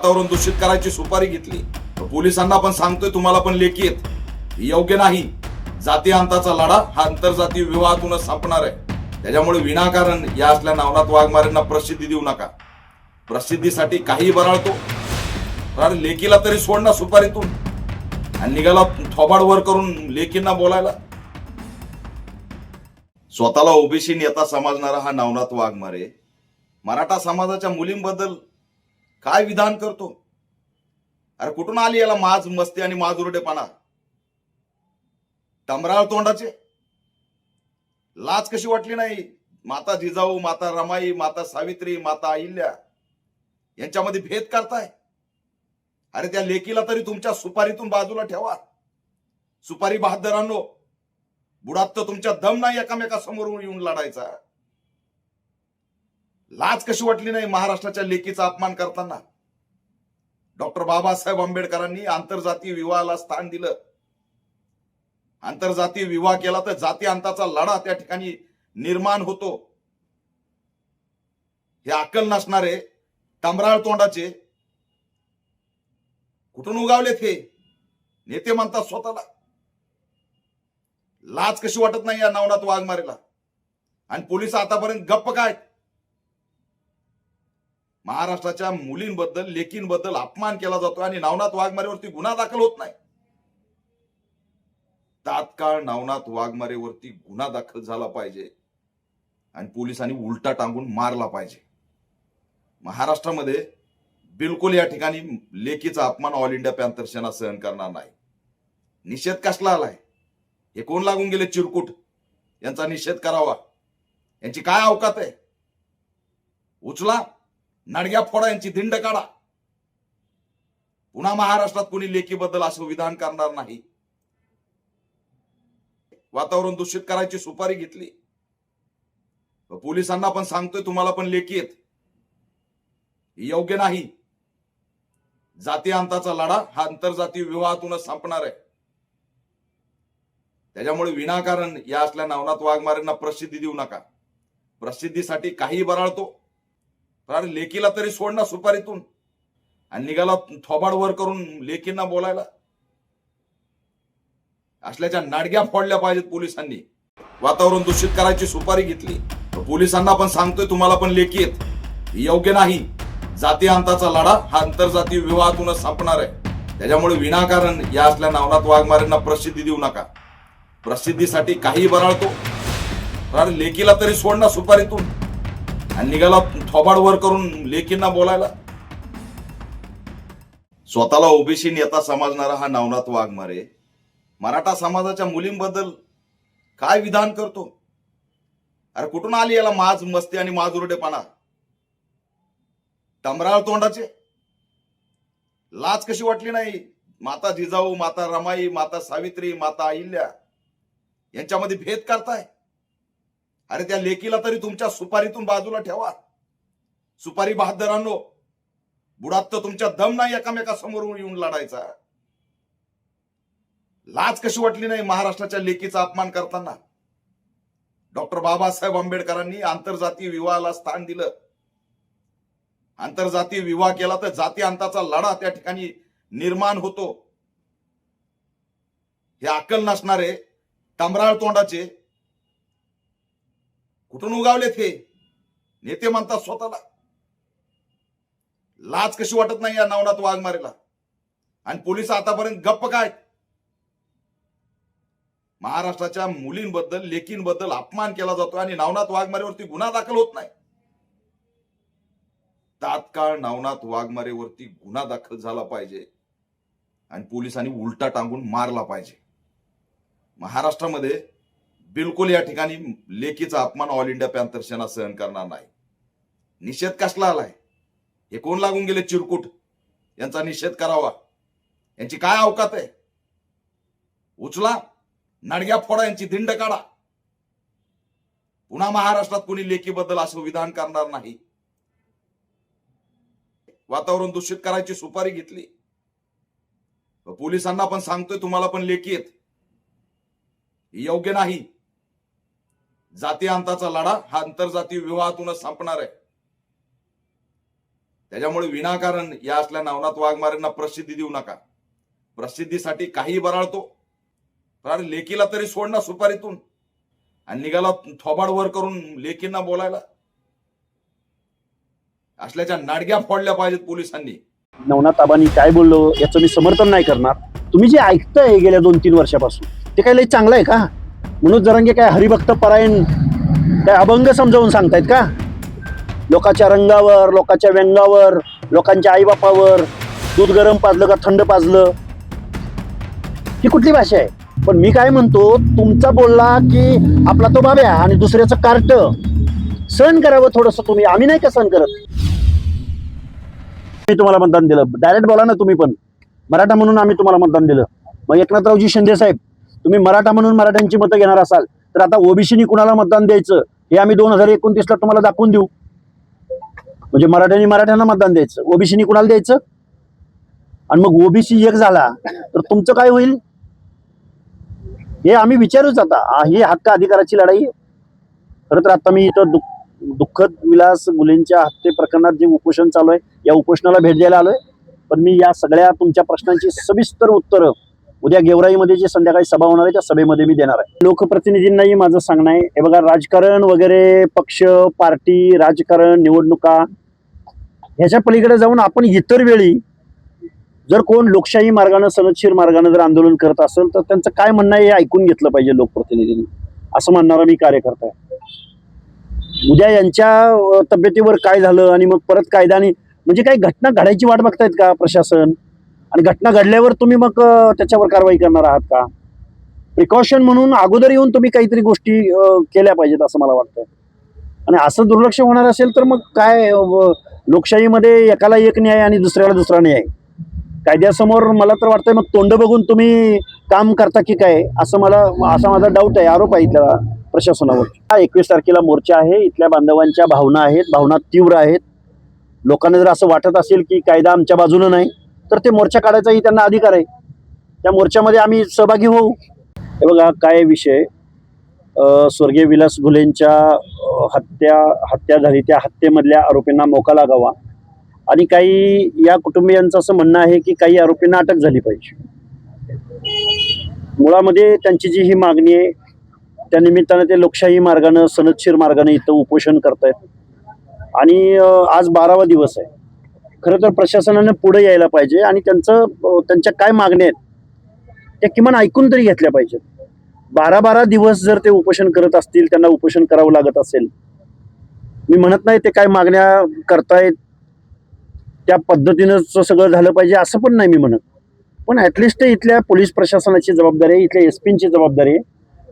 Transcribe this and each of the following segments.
वातावरण दूषित करायची सुपारी घेतली. पोलिसांना पण सांगतोय, तुम्हाला पण लेखी आहेत, योग्य नाही. जाती अंताचा लढा हा आंतरजातीय विवाहातूनच संपणार आहे. त्याच्यामुळे विनाकारण या असल्या नवनाथ वाघमारेंना प्रसिद्धी देऊ नका. प्रसिद्धीसाठी काही बराळतो, तर लेकीला तरी सोड ना सुपारीतून. आणि निघाला थोबाड वर करून लेकींना बोलायला. स्वतःला ओबीसी नेता समजणारा हा नवनाथ वाघमारे मराठा समाजाच्या मुलींबद्दल काय विधान करतो? अरे कुठून आली याला माज मस्ती आणि माजुरडेपणा? टमराळ तोंडाचे. लाज कशी वाटली नाही? माता जिजाऊ, माता रमाई, माता सावित्री, माता अहिल्या यांच्यामध्ये भेद करताय. अरे त्या लेकीला तरी तुमच्या सुपारीतून बाजूला ठेवा. सुपारी बहादरांनो, बुडात तर तुमच्या दम नाही एकामेकासमोर येऊन लढायचा. लाज कशी वाटली नाही महाराष्ट्राच्या लेकीचा अपमान करताना? डॉक्टर बाबासाहेब आंबेडकरांनी आंतरजातीय विवाहाला स्थान दिलं. आंतरजातीय विवाह केला तर जाती अंताचा लढा त्या ठिकाणी निर्माण होतो. हे अक्कल नसणारे टमराळ तोंडाचे कुठून उगावलेत हे नेते म्हणतात स्वतःला? लाज कशी वाटत नाही या नवनाथ वाघमारेला? आणि पोलिस आतापर्यंत गप्प काय? महाराष्ट्राच्या मुलींबद्दल, लेकींबद्दल अपमान केला जातो आणि नवनाथ वाघमारेवरती गुन्हा दाखल होत नाही. तात्काळ नवनाथ वाघमारेवरती गुन्हा दाखल झाला पाहिजे आणि पोलिसांनी उलटा टांगून मारला पाहिजे. महाराष्ट्रामध्ये बिलकुल या ठिकाणी लेकीचा अपमान ऑल इंडिया पॅंथर सेना सहन करणार नाही. निषेध कसला आलाय? हे कोण लागून गेले चिरकुट? यांचा निषेध करावा. यांची काय अवकात आहे? उचला, नडग्या फोडा, यांची धिंड काढा. पुन्हा महाराष्ट्रात कोणी लेकीबद्दल असं विधान करणार नाही. वातावरण दूषित करायची सुपारी घेतली. पोलिसांना पण सांगतोय, तुम्हाला पण लेखी आहेत, योग्य नाही. जाती अंताचा लढा हा आंतरजातीय विवाहातूनच संपणार आहे. त्याच्यामुळे विनाकारण या असल्या नवनाथ वाघमारेंना प्रसिद्धी देऊ नका. प्रसिद्धीसाठी काही बराळतो, तर लेकीला तरी सोड ना सुपारीतून. आणि निघाला थोबाड वर करून लेकींना बोलायला. असल्याच्या नाडग्या फोडल्या पाहिजेत पोलिसांनी. वातावरण दूषित करायची सुपारी घेतली. पोलिसांना पण सांगतोय, तुम्हाला पण लेखी आहेत, योग्य नाही. जाती अंताचा लढा हा आंतरजातीय विवाहातूनच संपणार आहे. त्याच्यामुळे विनाकारण या असल्या नवनाथ वाघमारेंना प्रसिद्धी देऊ नका. प्रसिद्धीसाठी काही बराळतो, तर लेकीला तरी सोड ना सुपारीतून. आणि निघाला थोबाड वर करून लेकींना बोलायला. स्वतःला ओबीसी नेता समजणारा हा नवनाथ वाघमारे मराठा समाजाच्या मुलींबद्दल काय विधान करतो? अरे कुठून आली याला माज मस्ती आणि माजुरडेपणा? टमराळ तोंडाचे. लाज कशी वाटली नाही? माता जिजाऊ, माता रमाई, माता सावित्री, माता अहिल्या यांच्यामध्ये भेद करताय. अरे त्या लेकीला तरी तुमच्या सुपारीतून बाजूला ठेवा. सुपारी बहादरांनो, बुडात तर तुमच्या दम नाही एकामेकासमोर येऊन लढायचा. लाज कशी वाटली नाही महाराष्ट्राच्या लेकीचा अपमान करताना? डॉक्टर बाबासाहेब आंबेडकरांनी आंतरजातीय विवाहाला स्थान दिलं. आंतरजातीय विवाह केला तर जाती अंताचा लढा त्या ठिकाणी निर्माण होतो. हे अक्कल नसणारे टमराळ तोंडाचे कुठून उगावलेत हे नेते म्हणतात स्वतःला? लाज कशी वाटत नाही या नवनाथ वाघमारेला? आणि पोलिस आतापर्यंत गप्प काय? महाराष्ट्राच्या मुलींबद्दल, लेकींबद्दल अपमान केला जातो आणि नवनाथ वाघमारेवरती गुन्हा दाखल होत नाही. तात्काळ नवनाथ वाघमारेवरती गुन्हा दाखल झाला पाहिजे आणि पोलिसांनी उलटा टांगून मारला पाहिजे. महाराष्ट्रामध्ये बिलकुल या ठिकाणी लेकीचा अपमान ऑल इंडिया पॅंथर सेना सहन करणार नाही. निषेध कसला आलाय? हे कोण लागून गेले चिरकुट? यांचा निषेध करावा. यांची काय अवकात आहे? उचला, नडग्या फोडा, यांची धिंड काढा. पुन्हा महाराष्ट्रात कोणी लेकीबद्दल असं विधान करणार नाही. वातावरण दूषित करायची सुपारी घेतली. पोलिसांना पण सांगतोय, तुम्हाला पण लेखी आहेत, योग्य नाही. जाती अंताचा लढा हा आंतरजातीय विवाहातूनच संपणार आहे. त्याच्यामुळे विनाकारण या असल्या नवनाथ वाघमारेंना प्रसिद्धी देऊ नका. प्रसिद्धीसाठी काही बराळतो, तर लेकीला तरी सोड ना सुपारीतून, आणि निघाला थोबाड वर करून लेकींना बोलायला. असल्याच्या नाडग्या फोडल्या पाहिजेत पोलिसांनी. नवनाथ आबांनी काय बोललो याचं मी समर्थन नाही करणार. तुम्ही जे ऐकताय गेल्या 2-3 वर्षापासून ते काय लय चांगलं आहे का? मनोज जरांगे काय हरिभक्त परायण काय अभंग समजावून सांगतायत का? लोकांच्या रंगावर, लोकांच्या व्यंगावर, लोकांच्या आईबापावर दूध गरम पाजलं का थंड पाजलं, ही कुठली भाषा आहे? पण मी काय म्हणतो, तुमचा बोलला की आपला तो बाब्या आणि दुसऱ्याचं कार्ट सहन करावं थोडंसं तुम्ही. आम्ही नाही का सहन करत? मी तुम्हाला मतदान दिलं, डायरेक्ट बोला ना तुम्ही पण. मराठा म्हणून आम्ही तुम्हाला मतदान दिलं. मग एकनाथरावजी शिंदे साहेब, तुम्ही मराठा म्हणून मराठ्यांची मतं घेणार असाल तर आता ओबीसीनी कुणाला मतदान द्यायचं हे आम्ही 2029ला तुम्हाला दाखवून देऊ. म्हणजे मराठ्यांना मतदान द्यायचं, ओबीसीनी कुणाला द्यायचं. आणि मग ओबीसी एक झाला तर तुमचं काय होईल हे आम्ही विचारूच. आता ही हक्क अधिकाराची लढाई आहे. खरं तर आता मी इथं दुःखद विलास गुलेंच्या हत्ये प्रकरणात जे उपोषण चालू आहे या उपोषणाला भेट द्यायला आलोय. पण मी या सगळ्या तुमच्या प्रश्नांची सविस्तर उत्तरं उद्या गेवराईमध्ये जी संध्याकाळी सभा होणार आहे त्या सभेमध्ये मी देणार आहे. लोकप्रतिनिधींनाही माझं सांगणं आहे, हे बघा, राजकारण वगैरे, पक्ष, पार्टी, राजकारण, निवडणुका ह्याच्या पलीकडे जाऊन आपण इतर वेळी जर कोण लोकशाही मार्गाने, सनदशीर मार्गाने जर आंदोलन करत असेल तर त्यांचं काय म्हणणं आहे हे ऐकून घेतलं पाहिजे लोकप्रतिनिधींनी, असं म्हणणारा मी कार्यकर्ता आहे. उद्या यांच्या तब्येतीवर काय झालं आणि मग परत कायद्याने म्हणजे काही घटना घडायची वाट बघतायत का प्रशासन? आणि घटना घडल्यावर तुम्ही मग त्याच्यावर कारवाई करणार आहात का? प्रिकॉशन म्हणून अगोदर येऊन तुम्ही काहीतरी गोष्टी केल्या पाहिजेत असं मला वाटतं. आणि असं दुर्लक्ष होणार असेल तर मग काय, लोकशाहीमध्ये एकाला एक न्याय आणि दुसऱ्याला दुसरा न्याय. कायद्यासमोर मला तर वाटतंय मग तोंड बघून तुम्ही काम करता की काय, असा माझा डाऊट आहे, आरोप आहे इथल्या प्रशासनावर. 21 तारखेला मोर्चा आहे. इथल्या बांधवांच्या भावना आहेत, भावना तीव्र आहेत. लोकांना जर असं वाटत असेल की कायदा आमच्या बाजूनं नाही तर ते मोर्चा काढायचाही त्यांना अधिकार आहे. त्या मोर्चामध्ये आम्ही सहभागी होऊ. हे बघा काय विषय, स्वर्गीय विलास घुलेंच्या हत्या झाली, त्या हत्येमधल्या आरोपींना मोका लागावा आणि काही या कुटुंबियांचं असं म्हणणं आहे की काही आरोपींना अटक झाली पाहिजे. मुळामध्ये त्यांची जी ही मागणी आहे त्या निमित्तानं ते लोकशाही मार्गानं, सनदशीर मार्गानं इथं उपोषण करतायत. आणि आज 12वा दिवस आहे. खरं तर प्रशासनाने पुढे यायला पाहिजे आणि त्यांच्या काय मागण्या आहेत त्या किमान ऐकून तरी घेतल्या पाहिजेत. 12 दिवस जर ते उपोषण करत असतील, त्यांना उपोषण करावं लागत असेल, मी म्हणत नाही ते काय मागण्या करतायत त्या पद्धतीनं सगळं झालं पाहिजे असं पण नाही मी म्हणत. पण ॲटलिस्ट इथल्या पोलीस प्रशासनाची जबाबदारी आहे, इथल्या एसपींची जबाबदारी आहे.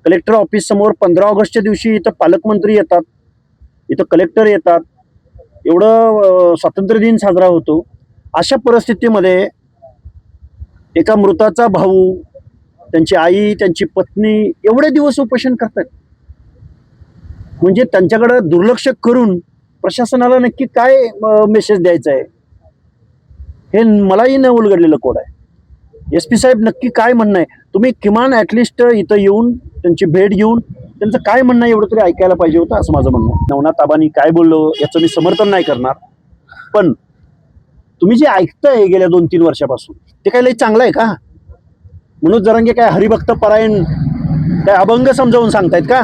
कलेक्टर ऑफिस समोर 15 ऑगस्टच्या दिवशी इथं पालकमंत्री येतात, इथं कलेक्टर येतात, एवढं स्वातंत्र्य दिन साजरा होतो. अशा परिस्थितीमध्ये एका मृताचा भाऊ, त्यांची आई, त्यांची पत्नी एवढे दिवस उपोषण करतात. म्हणजे त्यांच्याकडे दुर्लक्ष करून प्रशासनाला नक्की काय मेसेज द्यायचा आहे हे मलाही न उलगडलेलं कोड आहे. एसपी साहेब नक्की काय म्हणणं आहे, तुम्ही किमान ॲटलिस्ट इथं येऊन त्यांची भेट घेऊन त्यांचं काय म्हणणं आहे एवढं तरी ऐकायला पाहिजे होतं असं माझं म्हणणं आहे. नवनाथ आबांनी काय बोललो याचं मी समर्थन नाही करणार. पण तुम्ही जे ऐकताय गेल्या 2-3 वर्षापासून ते काय लय चांगलं आहे का? मनोज जरांगे काय हरिभक्त परायण काय अभंग समजावून सांगतायत का?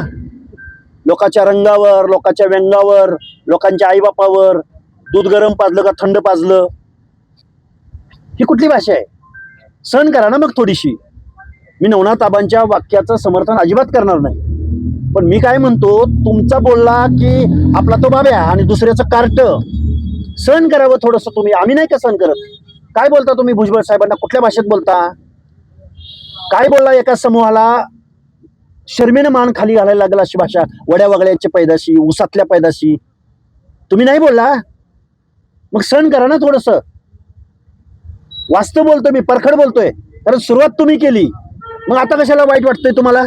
लोकांच्या रंगावर, लोकांच्या व्यंगावर, लोकांच्या आईबापावर दूध गरम पाजलं का थंड पाजलं, ही कुठली भाषा आहे? सहन करा ना मग थोडीशी. मी नवनाथ आबांच्या वाक्याचं समर्थन अजिबात करणार नाही. पण मी काय म्हणतो, तुमचा बोलला की आपला तो बाब्या आणि दुसऱ्याचं कार्ट सहन करावं थोडंसं तुम्ही. आम्ही नाही का सहन करत? काय बोलता तुम्ही भुजबळ साहेबांना? कुठल्या भाषेत बोलता? काय बोलला एका समूहाला? शर्मेनं मान खाली घालायला लागेल अशी भाषा. वड्या वगळ्याच्या पैदाशी, उसातल्या पैदाशी तुम्ही नाही बोलला. मग सहन करा ना थोडंसं. वास्तव बोलतोय मी, परखड बोलतोय, कारण सुरुवात तुम्ही केली. मग आता कशाला वाईट वाटतंय तुम्हाला?